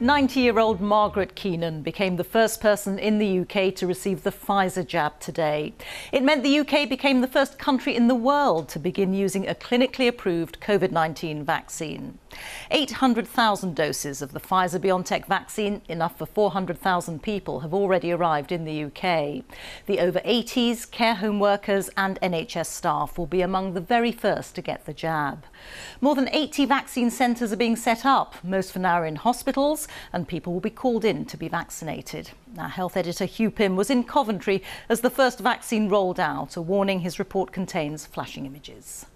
90-year-old Margaret Keenan became the first person in the UK to receive the Pfizer jab today. It meant the UK became the first country in the world to begin using a clinically approved COVID-19 vaccine. 800,000 doses of the Pfizer Biontech vaccine, enough for 400,000 people, have already arrived in the UK. The over 80s, care home workers and NHS staff will be among the very first to get the jab. More than 80 vaccine centres are being set up. Most for now are in hospitals, and people will be called in to be vaccinated. Our health editor Hugh Pym was in Coventry as the first vaccine rolled out, a warning his report contains flashing images.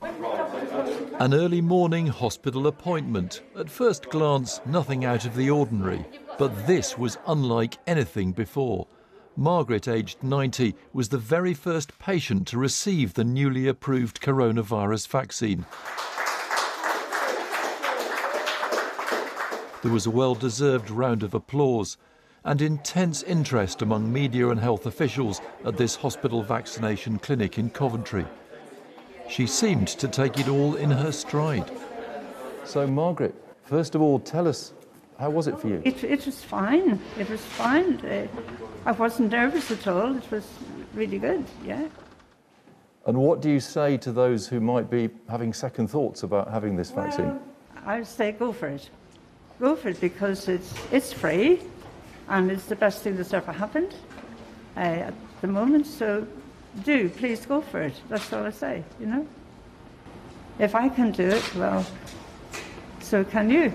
An early morning hospital appointment. At first glance, nothing out of the ordinary. But this was unlike anything before. Margaret, aged 90, was the very first patient to receive the newly approved coronavirus vaccine. There was a well-deserved round of applause and intense interest among media and health officials at this hospital vaccination clinic in Coventry. She seemed to take it all in her stride. So, Margaret, first of all, tell us, how was it for you? It was fine. It was fine. I wasn't nervous at all. It was really good, yeah. And what do you say to those who might be having second thoughts about having this vaccine? Well, I would say go for it. Go for it because it's free and it's the best thing that's ever happened at the moment. So please go for it. That's all I say, you know. If I can do it, well, so can you.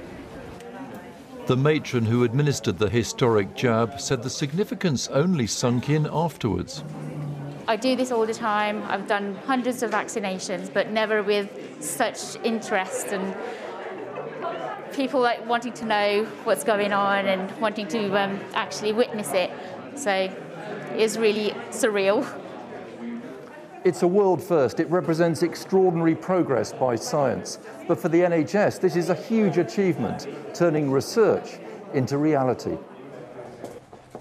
The matron who administered the historic jab said the significance only sunk in afterwards. I do this all the time. I've done hundreds of vaccinations, but never with such interest and people wanting to know what's going on and wanting to actually witness it. So it's really surreal. It's a world first. It represents extraordinary progress by science. But for the NHS, this is a huge achievement, turning research into reality.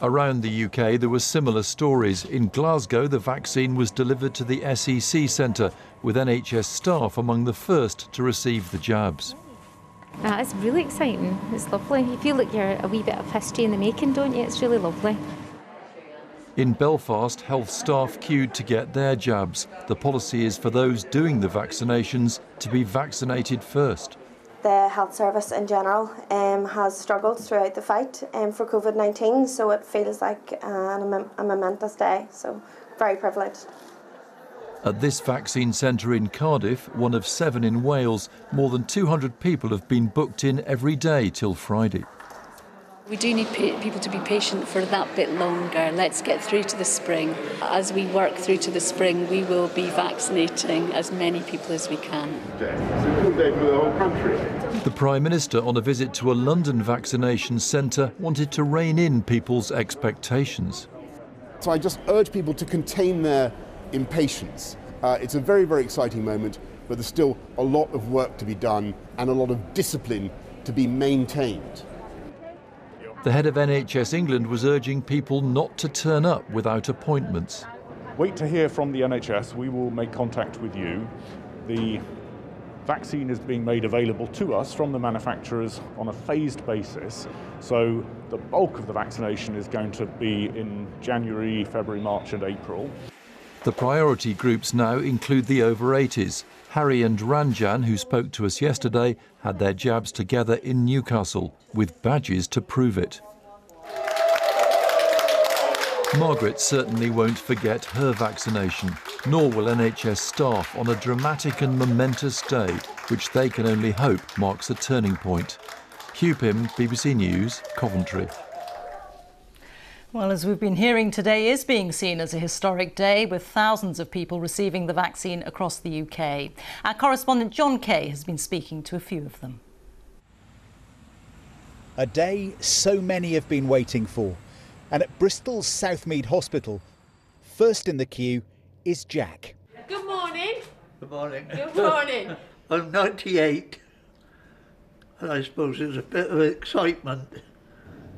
Around the UK, there were similar stories. In Glasgow, the vaccine was delivered to the SEC Centre, with NHS staff among the first to receive the jabs. It's really exciting. It's lovely. You feel like you're a wee bit of history in the making, don't you? It's really lovely. In Belfast, health staff queued to get their jabs. The policy is for those doing the vaccinations to be vaccinated first. The health service in general has struggled throughout the fight for COVID-19, so it feels like a momentous day, so very privileged. At this vaccine centre in Cardiff, one of 7 in Wales, more than 200 people have been booked in every day till Friday. We do need people to be patient for that bit longer. Let's get through to the spring. As we work through to the spring, we will be vaccinating as many people as we can. It's a good day for the whole country. The Prime Minister, on a visit to a London vaccination centre, wanted to rein in people's expectations. So I just urge people to contain their impatience. It's a very, very exciting moment, but there's still a lot of work to be done and a lot of discipline to be maintained. The head of NHS England was urging people not to turn up without appointments. Wait to hear from the NHS. We will make contact with you. The vaccine is being made available to us from the manufacturers on a phased basis. So the bulk of the vaccination is going to be in January, February, March and April. The priority groups now include the over 80s. Harry and Ranjan, who spoke to us yesterday, had their jabs together in Newcastle, with badges to prove it. Margaret certainly won't forget her vaccination, nor will NHS staff on a dramatic and momentous day, which they can only hope marks a turning point. Hugh Pym, BBC News, Coventry. Well, as we've been hearing, today is being seen as a historic day, with thousands of people receiving the vaccine across the UK. Our correspondent Jon Kay has been speaking to a few of them. A day so many have been waiting for. And at Bristol's Southmead Hospital, first in the queue is Jack. Good morning. Good morning. Good morning. I'm 98, and I suppose there's a bit of excitement.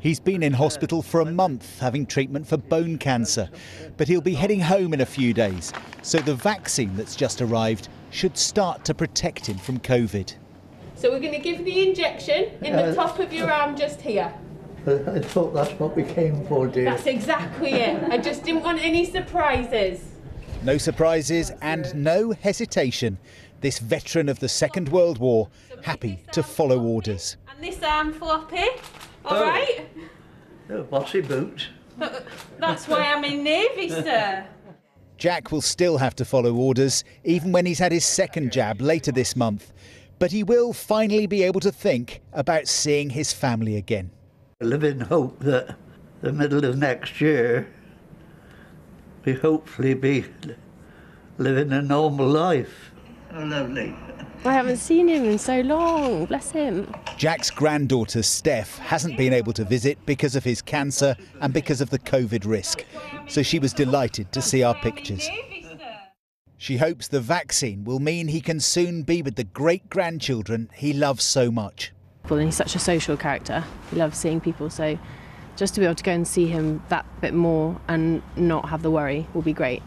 He's been in hospital for a month having treatment for bone cancer, but he'll be heading home in a few days, so the vaccine that's just arrived should start to protect him from COVID. So we're going to give the injection in the top of your arm just here. I thought that's what we came for, dear. That's exactly it. I just didn't want any surprises. No surprises and no hesitation. This veteran of the Second World War, happy to follow orders. And this arm floppy, all right? Oh, bossy boots. That's why I'm in Navy, sir. Jack will still have to follow orders, even when he's had his second jab later this month. But he will finally be able to think about seeing his family again. I live in hope that the middle of next year we hopefully be living a normal life. Oh, lovely. I haven't seen him in so long, bless him. Jack's granddaughter Steph hasn't been able to visit because of his cancer and because of the COVID risk. So she was delighted to see our pictures. She hopes the vaccine will mean he can soon be with the great-grandchildren he loves so much. And he's such a social character. He loves seeing people, so just to be able to go and see him that bit more and not have the worry will be great.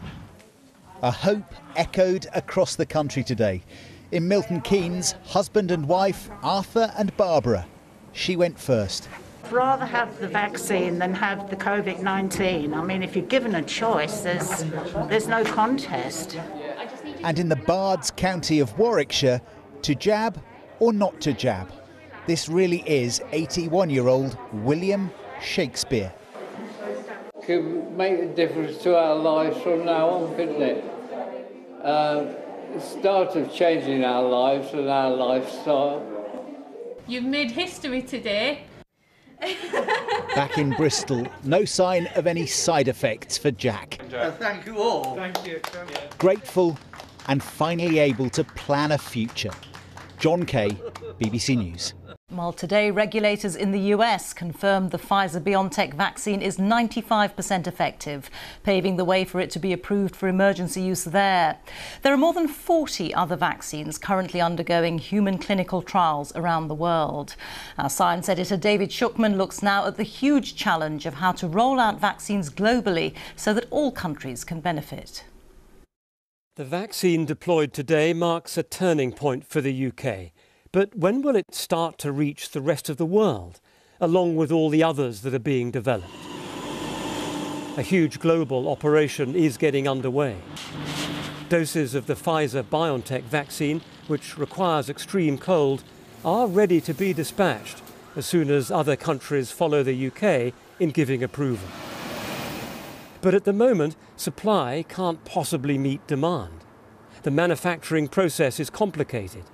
A hope echoed across the country today. In Milton Keynes, husband and wife, Arthur and Barbara. She went first. I'd rather have the vaccine than have the COVID-19. I mean, if you're given a choice, there's no contest. And in the Bards County of Warwickshire, to jab or not to jab? This really is 81-year-old William Shakespeare. Could make a difference to our lives from now on, couldn't it? The start of changing our lives and our lifestyle. You've made history today. Back in Bristol, no sign of any side effects for Jack. Thank you all. Thank you. Grateful and finally able to plan a future. Jon Kay, BBC News. Well, today, regulators in the US confirmed the Pfizer Biontech vaccine is 95% effective, paving the way for it to be approved for emergency use there. There are more than 40 other vaccines currently undergoing human clinical trials around the world. Our science editor David Shukman looks now at the huge challenge of how to roll out vaccines globally so that all countries can benefit. The vaccine deployed today marks a turning point for the UK. But when will it start to reach the rest of the world, along with all the others that are being developed? A huge global operation is getting underway. Doses of the Pfizer Biontech vaccine, which requires extreme cold, are ready to be dispatched as soon as other countries follow the UK in giving approval. But at the moment, supply can't possibly meet demand. The manufacturing process is complicated.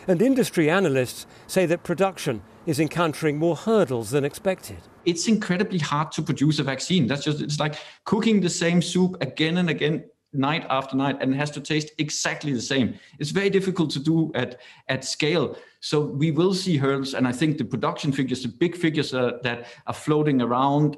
And industry analysts say that production is encountering more hurdles than expected. It's incredibly hard to produce a vaccine. It's like cooking the same soup again and again, night after night, and it has to taste exactly the same. It's very difficult to do at scale. So we will see hurdles, and I think the production figures, the big figures that are floating around,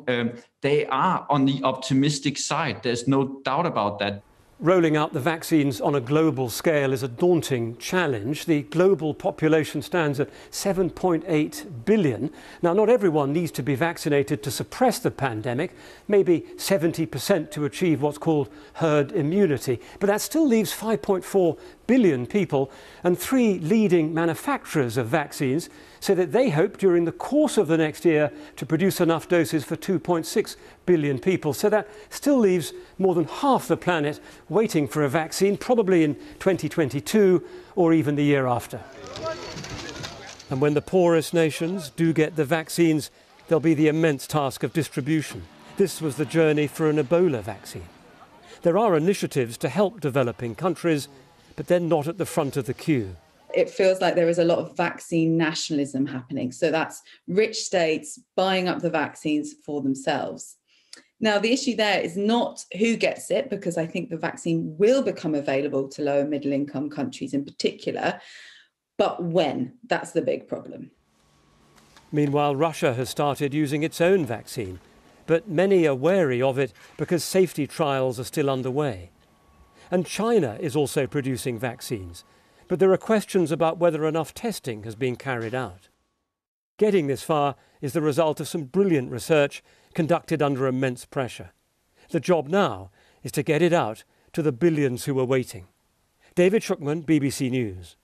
they are on the optimistic side. There's no doubt about that. Rolling out the vaccines on a global scale is a daunting challenge. The global population stands at 7.8 billion. Now, not everyone needs to be vaccinated to suppress the pandemic, maybe 70% to achieve what's called herd immunity. But that still leaves 5.4 billion people, and 3 leading manufacturers of vaccines say that they hope during the course of the next year to produce enough doses for 2.6 billion people. So that still leaves more than half the planet waiting for a vaccine, probably in 2022 or even the year after. And when the poorest nations do get the vaccines, there'll be the immense task of distribution. This was the journey for an Ebola vaccine. There are initiatives to help developing countries, but they're not at the front of the queue. It feels like there is a lot of vaccine nationalism happening. So that's rich states buying up the vaccines for themselves. Now, the issue there is not who gets it, because I think the vaccine will become available to low and middle income countries in particular, but when? That's the big problem. Meanwhile, Russia has started using its own vaccine, but many are wary of it because safety trials are still underway. And China is also producing vaccines, but there are questions about whether enough testing has been carried out. Getting this far is the result of some brilliant research conducted under immense pressure. The job now is to get it out to the billions who are waiting. David Shukman, BBC News.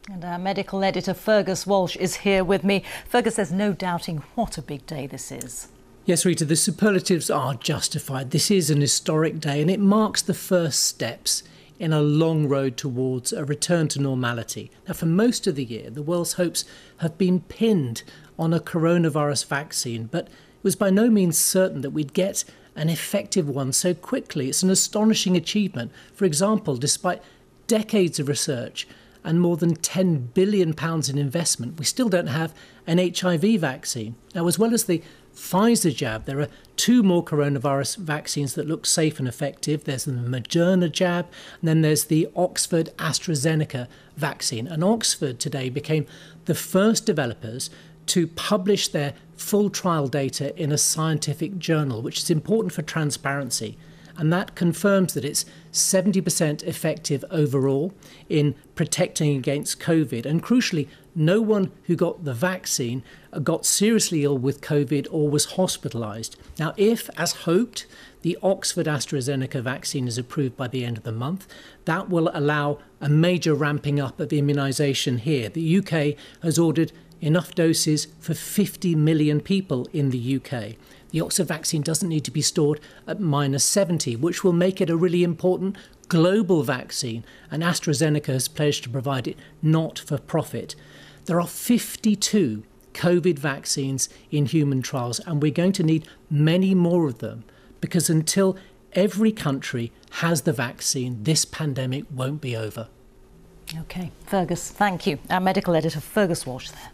And our medical editor Fergus Walsh is here with me. Fergus, there's no doubting what a big day this is. Yes, Rita, the superlatives are justified. This is an historic day and it marks the first steps in a long road towards a return to normality. Now, for most of the year, the world's hopes have been pinned on a coronavirus vaccine, but it was by no means certain that we'd get an effective one so quickly. It's an astonishing achievement. For example, despite decades of research and more than £10 billion in investment, we still don't have an HIV vaccine. Now, as well as the Pfizer jab, there are two more coronavirus vaccines that look safe and effective. There's the Moderna jab, and then there's the Oxford AstraZeneca vaccine. And Oxford today became the first developers to publish their full trial data in a scientific journal, which is important for transparency. And that confirms that it's 70% effective overall in protecting against COVID. And crucially, no one who got the vaccine got seriously ill with COVID or was hospitalised. Now, if, as hoped, the Oxford AstraZeneca vaccine is approved by the end of the month, that will allow a major ramping up of immunisation here. The UK has ordered enough doses for 50 million people in the UK. The Oxford vaccine doesn't need to be stored at -70, which will make it a really important global vaccine, and AstraZeneca has pledged to provide it not for profit. There are 52 COVID vaccines in human trials, and we're going to need many more of them, because until every country has the vaccine, this pandemic won't be over. OK, Fergus, thank you. Our medical editor Fergus Walsh there.